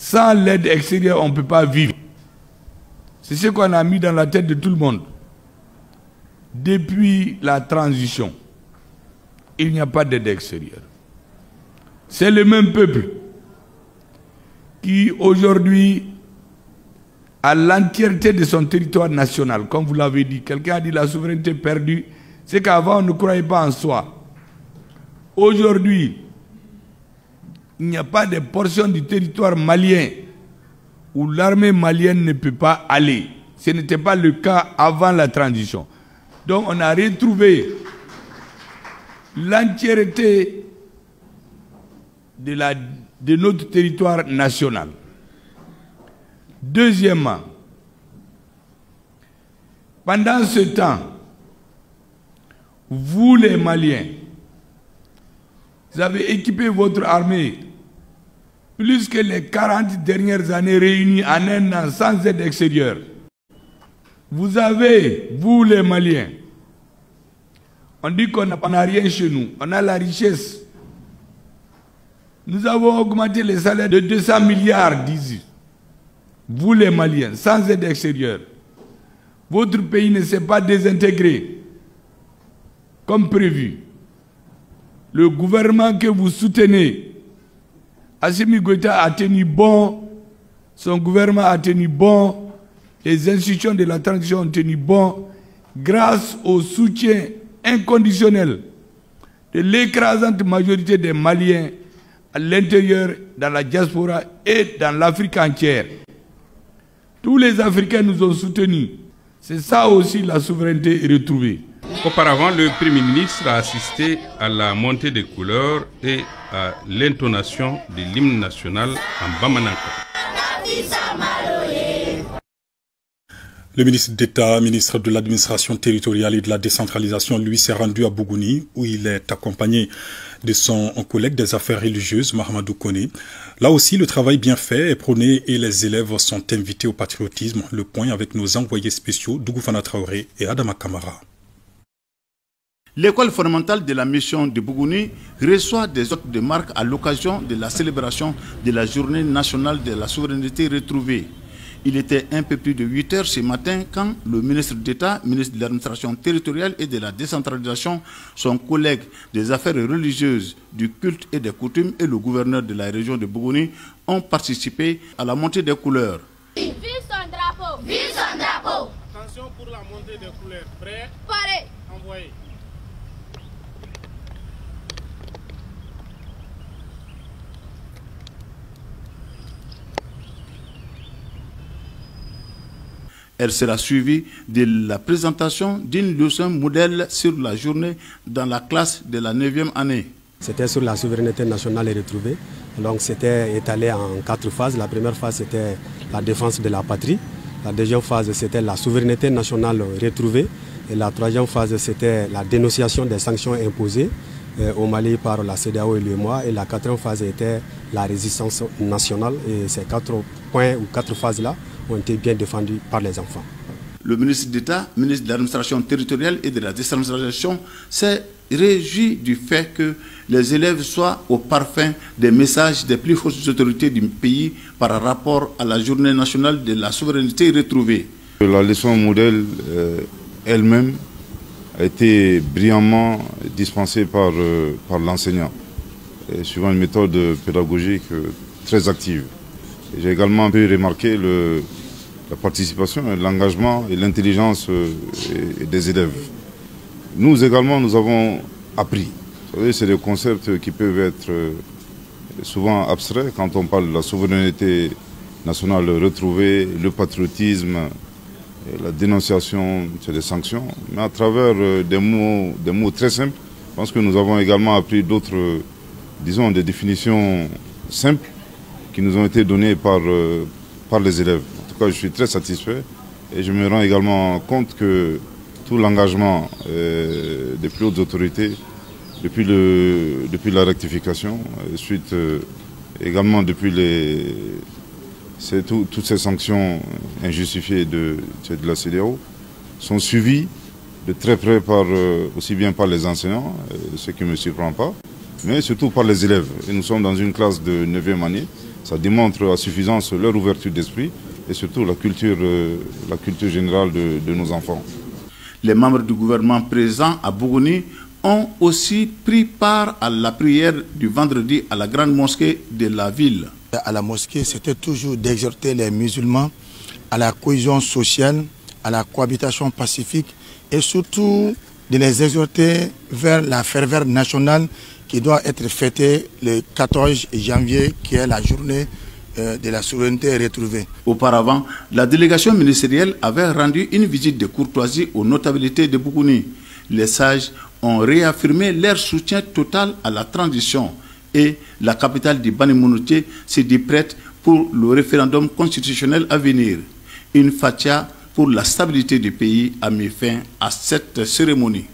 Sans l'aide extérieure, on ne peut pas vivre. C'est ce qu'on a mis dans la tête de tout le monde. Depuis la transition, il n'y a pas d'aide extérieure. C'est le même peuple qui, aujourd'hui, a l'entièreté de son territoire national. Comme vous l'avez dit, quelqu'un a dit la souveraineté perdue. C'est qu'avant, on ne croyait pas en soi. Aujourd'hui, il n'y a pas de portion du territoire malien où l'armée malienne ne peut pas aller. Ce n'était pas le cas avant la transition. Donc on a retrouvé l'entièreté de notre territoire national. Deuxièmement, pendant ce temps, vous les Maliens, vous avez équipé votre armée plus que les 40 dernières années réunies en un an sans aide extérieure. Vous avez, vous les Maliens, on dit qu'on n'a rien chez nous, on a la richesse. Nous avons augmenté les salaires de 200 milliards d'ici. Vous les Maliens, sans aide extérieure. Votre pays ne s'est pas désintégré comme prévu. Le gouvernement que vous soutenez, Assimi Goïta a tenu bon, son gouvernement a tenu bon, les institutions de la transition ont tenu bon, grâce au soutien inconditionnel de l'écrasante majorité des Maliens à l'intérieur, dans la diaspora et dans l'Afrique entière. Tous les Africains nous ont soutenus. C'est ça aussi la souveraineté retrouvée. Auparavant, le Premier ministre a assisté à la montée des couleurs et à l'intonation de l'hymne national en Bamananka. Le ministre d'État, ministre de l'administration territoriale et de la décentralisation, lui, s'est rendu à Bougouni, où il est accompagné de son collègue des affaires religieuses, Mahamadou Koné. Là aussi, le travail bien fait est prôné et les élèves sont invités au patriotisme. Le point avec nos envoyés spéciaux, Dougoufana Traoré et Adama Kamara. L'école fondamentale de la mission de Bougouni reçoit des hôtes de marque à l'occasion de la célébration de la journée nationale de la souveraineté retrouvée. Il était un peu plus de 8 heures ce matin quand le ministre d'État, ministre de l'administration territoriale et de la décentralisation, son collègue des affaires religieuses, du culte et des coutumes et le gouverneur de la région de Bougouni ont participé à la montée des couleurs. Vive son drapeau! Vive son drapeau! Attention pour la montée des couleurs. Prêt? Paré! Envoyé. Elle sera suivie de la présentation d'une leçon modèle sur la journée dans la classe de la 9e année. C'était sur la souveraineté nationale retrouvée. Donc c'était étalé en 4 phases. La première phase, c'était la défense de la patrie. La deuxième phase, c'était la souveraineté nationale retrouvée. Et la troisième phase, c'était la dénonciation des sanctions imposées au Mali par la CEDEAO et l'UEMOA. Et la quatrième phase était la résistance nationale. Et ces 4 points ou 4 phases-là ont été bien défendus par les enfants. Le ministre d'État, ministre de l'administration territoriale et de la décentralisation s'est réjoui du fait que les élèves soient au parfum des messages des plus hautes autorités du pays par rapport à la journée nationale de la souveraineté retrouvée. La leçon modèle elle-même a été brillamment dispensée par l'enseignant, suivant une méthode pédagogique très active. J'ai également pu remarquer la participation, l'engagement et l'intelligence des élèves. Nous également, nous avons appris. Vous savez, c'est des concepts qui peuvent être souvent abstraits quand on parle de la souveraineté nationale retrouvée, le patriotisme, la dénonciation des sanctions. Mais à travers des mots très simples, je pense que nous avons également appris d'autres, disons, des définitions simples qui nous ont été données par les élèves. En tout cas, je suis très satisfait et je me rends également compte que tout l'engagement des plus hautes autorités, depuis la rectification, suite également depuis toutes ces sanctions injustifiées de la CEDEAO, sont suivies de très près aussi bien par les enseignants, ce qui ne me surprend pas, mais surtout par les élèves. Et nous sommes dans une classe de 9e année. Ça démontre à suffisance leur ouverture d'esprit et surtout la culture générale de nos enfants. Les membres du gouvernement présents à Bougouni ont aussi pris part à la prière du vendredi à la grande mosquée de la ville. À la mosquée, c'était toujours d'exhorter les musulmans à la cohésion sociale, à la cohabitation pacifique et surtout de les exhorter vers la ferveur nationale qui doit être fêtée le 14 janvier, qui est la journée de la souveraineté retrouvée. Auparavant, la délégation ministérielle avait rendu une visite de courtoisie aux notabilités de Bougouni. Les sages ont réaffirmé leur soutien total à la transition et la capitale du Bani Mounouté s'est dit prête pour le référendum constitutionnel à venir. Une fatia pour la stabilité du pays a mis fin à cette cérémonie.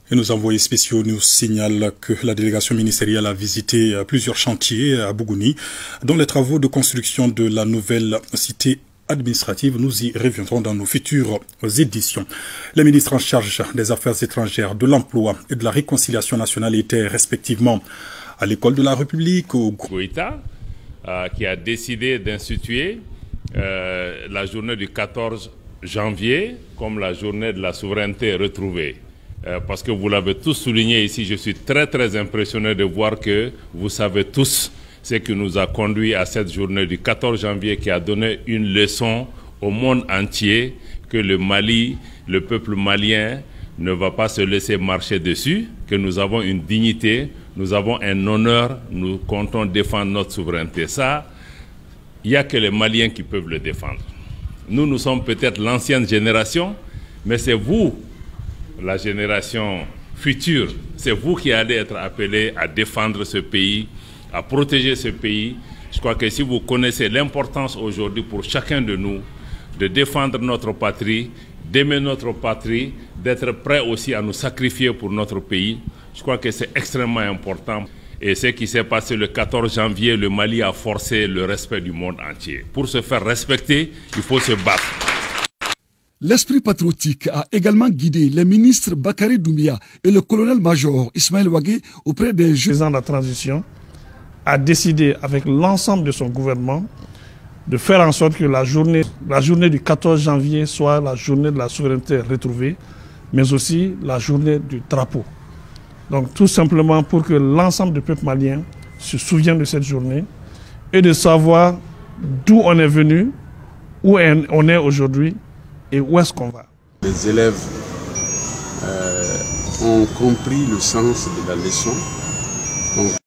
Et nos envoyés spéciaux nous signalent que la délégation ministérielle a visité plusieurs chantiers à Bougouni, dont les travaux de construction de la nouvelle cité administrative. Nous y reviendrons dans nos futures éditions. Les ministres en charge des Affaires étrangères, de l'Emploi et de la Réconciliation nationale étaient respectivement à l'École de la République au Goïta, qui a décidé d'instituer la journée du 14 janvier comme la journée de la souveraineté retrouvée. Parce que vous l'avez tous souligné ici, je suis très impressionné de voir que vous savez tous ce qui nous a conduit à cette journée du 14 janvier qui a donné une leçon au monde entier que le Mali, le peuple malien ne va pas se laisser marcher dessus, que nous avons une dignité, nous avons un honneur, nous comptons défendre notre souveraineté. Ça, il n'y a que les Maliens qui peuvent le défendre. Nous sommes peut-être l'ancienne génération, mais c'est vous, la génération future, c'est vous qui allez être appelés à défendre ce pays, à protéger ce pays. Je crois que si vous connaissez l'importance aujourd'hui pour chacun de nous de défendre notre patrie, d'aimer notre patrie, d'être prêt aussi à nous sacrifier pour notre pays, je crois que c'est extrêmement important. Et ce qui s'est passé le 14 janvier, le Mali a forcé le respect du monde entier. Pour se faire respecter, il faut se battre. L'esprit patriotique a également guidé les ministres Bakary Doumbia et le colonel-major Ismaël Ouagé auprès des jeunes. De la transition a décidé avec l'ensemble de son gouvernement de faire en sorte que la journée du 14 janvier soit la journée de la souveraineté retrouvée, mais aussi la journée du drapeau. Donc tout simplement pour que l'ensemble du peuple malien se souvienne de cette journée et de savoir d'où on est venu, où on est aujourd'hui et où est-ce qu'on va. Les élèves ont compris le sens de la leçon. Donc,